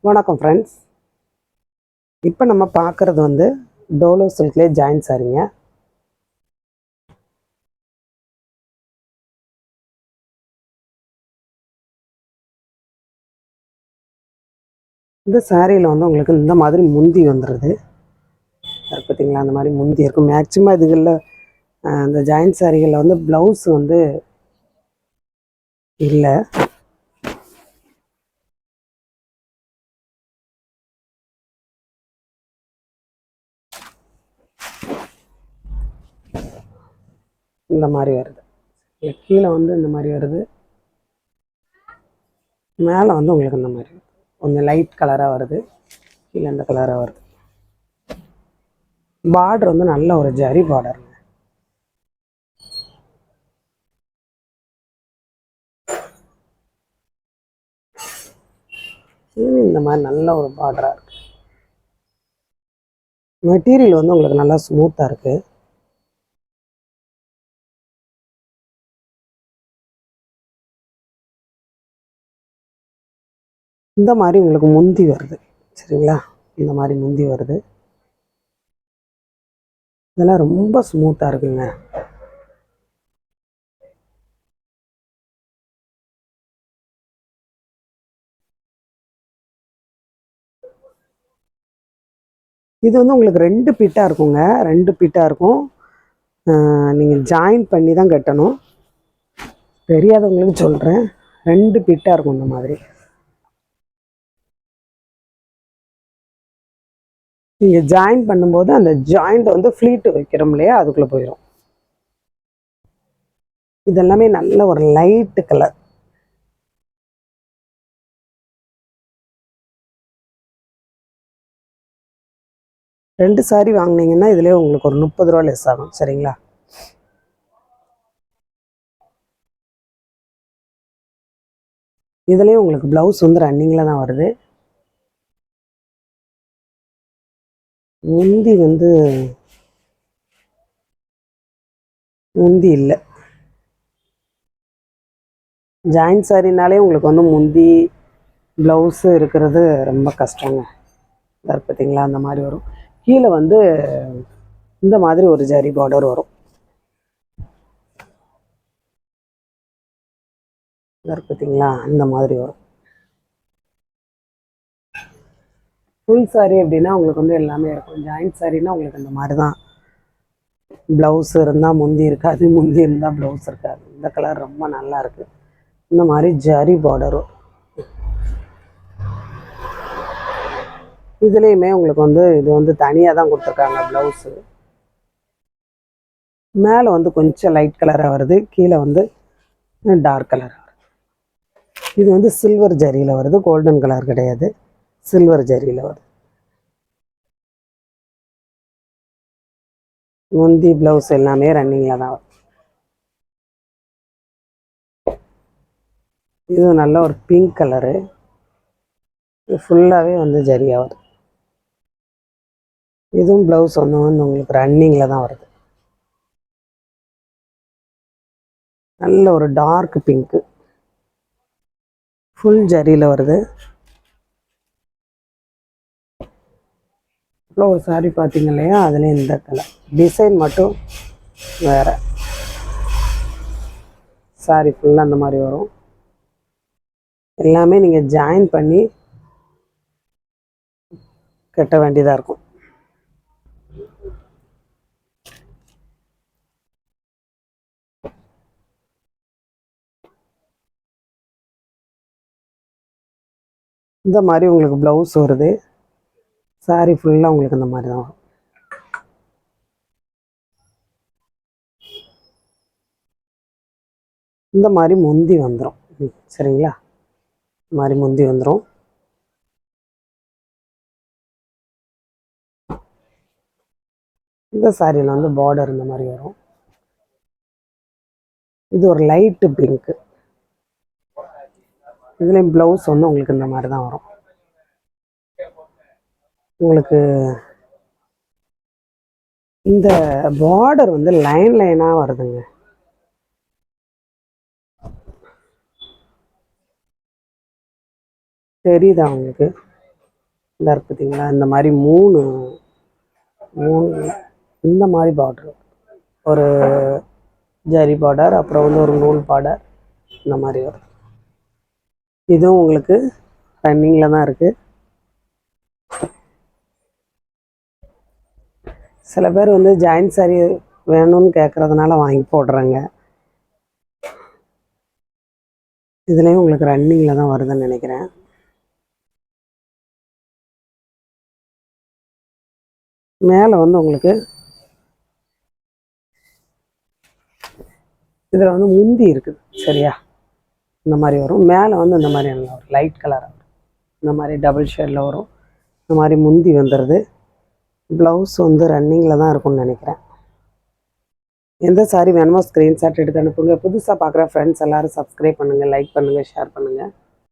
வணக்கம் ஃப்ரெண்ட்ஸ். இப்போ நம்ம பார்க்குறது வந்து டோலோ சில்க்லேயே ஜாயின் சாரீங்க. இந்த சாரியில் வந்து உங்களுக்கு இந்த மாதிரி முந்தி வந்துடுது. பார்த்தீங்களா, அந்த மாதிரி முந்தி இருக்கும். மேக்சிமம் இதுகளில் இந்த ஜாயின் சாரிகளில் வந்து ப்ளவுஸ் வந்து இல்லை. இந்த மாதிரி வருது. கீழே வந்து இந்த மாதிரி வருது, மேலே வந்து உங்களுக்கு இந்த மாதிரி கொஞ்சம் லைட் கலராக வருது, கீழே இந்த கலராக வருது. பார்டர் வந்து நல்ல ஒரு ஜரி பார்டருங்க. இந்த மாதிரி நல்ல ஒரு பார்டராக இருக்குது. மெட்டீரியல் வந்து உங்களுக்கு நல்லா ஸ்மூத்தாக இருக்குது. இந்த மாதிரி உங்களுக்கு முந்தி வருது. சரிங்களா, இந்த மாதிரி முந்தி வருது. இதெல்லாம் ரொம்ப ஸ்மூத்தாக இருக்குங்க. இது வந்து உங்களுக்கு 2 பீட்டாக இருக்குங்க. 2 பீட்டாக இருக்கும். நீங்கள் ஜாயின் பண்ணி தான் கட்டணும். தெரியாதவங்களுக்கு சொல்கிறேன், 2 பீட்டாக இருக்கும். இந்த மாதிரி நீங்கள் ஜாயின் பண்ணும்போது அந்த ஜாயிண்ட் வந்து ஃப்ளீட்டு வைக்கிறோம் இல்லையா, அதுக்குள்ளே போயிடும். இதெல்லாமே நல்ல ஒரு லைட்டு கலர். ரெண்டு சாரி வாங்கினீங்கன்னா இதுலேயே உங்களுக்கு ஒரு 30 ரூபா லெஸ் ஆகும். சரிங்களா, இதுலேயும் உங்களுக்கு ப்ளவுஸ் வந்து ரன்னிங்கில் தான் வருது. முந்தி வந்து முந்தி இல்லை. ஜாயின் சாரினாலே உங்களுக்கு வந்து முந்தி ப்ளவுஸு இருக்கிறது ரொம்ப கஷ்டங்க. பார்த்தீங்களா, அந்த மாதிரி வரும். கீழே வந்து இந்த மாதிரி ஒரு ஜரி பார்டர் வரும். பார்த்தீங்களா, இந்த மாதிரி வரும். ஃபுல் சாரி அப்படின்னா உங்களுக்கு வந்து எல்லாமே இருக்கும். ஜாயிண்ட் சாரின்னா உங்களுக்கு இந்த மாதிரி தான். ப்ளவுஸ் இருந்தால் முந்தி இருக்காது, முந்தி இருந்தால் ப்ளவுஸ் இருக்காது. இந்த கலர் ரொம்ப நல்லா இருக்குது. இந்த மாதிரி ஜரி பார்டரும். இதுலேயுமே உங்களுக்கு வந்து இது வந்து தனியாக தான் கொடுத்துருக்காங்க ப்ளவுஸு. மேலே வந்து கொஞ்சம் லைட் கலராக வருது, கீழே வந்து டார்க் கலராக வருது. இது வந்து சில்வர் ஜரியில் வருது, கோல்டன் கலர் கிடையாது, சில்வர் ஜரியில் வருது. முந்தி ப்ளவுஸ் எல்லாமே ரன்னிங்கில் தான் வரும். இது நல்ல ஒரு பிங்க் கலரு. இது ஃபுல்லாகவே வந்து ஜரியாக வருது. இதுவும் ப்ளவுஸ் வந்து உங்களுக்கு ரன்னிங்கில் தான் வருது. நல்ல ஒரு டார்க் பிங்க்கு, ஃபுல் ஜரியில் வருது. அப்புறம் ஒரு சாரி பார்த்தீங்க இல்லையா, அதுலேயும் இந்த கலர் டிசைன் மட்டும் வேறு. சாரி ஃபுல்லாக அந்த மாதிரி வரும். எல்லாமே நீங்கள் ஜாயின் பண்ணி கட்ட வேண்டியதாக இருக்கும். இந்த மாதிரி உங்களுக்கு ப்ளவுஸ் வருது. சாரி ஃபுல்லாக உங்களுக்கு இந்த மாதிரி தான் வரும். இந்த மாதிரி முந்தி வந்துடும். சரிங்களா, இந்த மாதிரி முந்தி வந்துடும். இந்த சாரியில் வந்து பார்டர் இந்த மாதிரி வரும். இது ஒரு லைட்டு பிங்க்கு. இதுலேயும் ப்ளவுஸ் வந்து உங்களுக்கு இந்த மாதிரி தான் வரும். உங்களுக்கு இந்த பார்டர் வந்து லைன் லைனாக வருதுங்க. தெரியுதா உங்களுக்கு? இந்த இருக்கு பார்த்தீங்களா, இந்த மாதிரி மூணு மூணு இந்த மாதிரி பார்டர், ஒரு ஜரி பார்டர், அப்புறம் வந்து ஒரு நூல் பார்டர், இந்த மாதிரி வரும். இதுவும் உங்களுக்கு ரன்னிங்கில் தான் இருக்குது. சில பேர் வந்து ஜாயின்ட் சாரி வேணும்னு கேட்குறதுனால வாங்கி போடுறாங்க. இதுலேயும் உங்களுக்கு ரன்னிங்கில் தான் வருதுன்னு நினைக்கிறேன். மேலே வந்து உங்களுக்கு இதில் வந்து முந்தி இருக்குது சரியா, இந்த மாதிரி வரும். மேலே வந்து இந்த மாதிரி நல்லா வரும், லைட் கலராக வரும், இந்த மாதிரி டபுள் ஷேடில் வரும். இந்த மாதிரி முந்தி வந்துடுது. ப்ளவுஸ் வந்து ரன்னிங்கில் தான் இருக்கும்னு நினைக்கிறேன். எந்த சாரி வேணுமோ ஸ்க்ரீன்ஷாட் எடுத்து அனுப்புங்க. புதுசாக பார்க்குற ஃப்ரெண்ட்ஸ் எல்லோரும் சப்ஸ்கிரைப் பண்ணுங்கள், லைக் பண்ணுங்கள், ஷேர் பண்ணுங்கள்.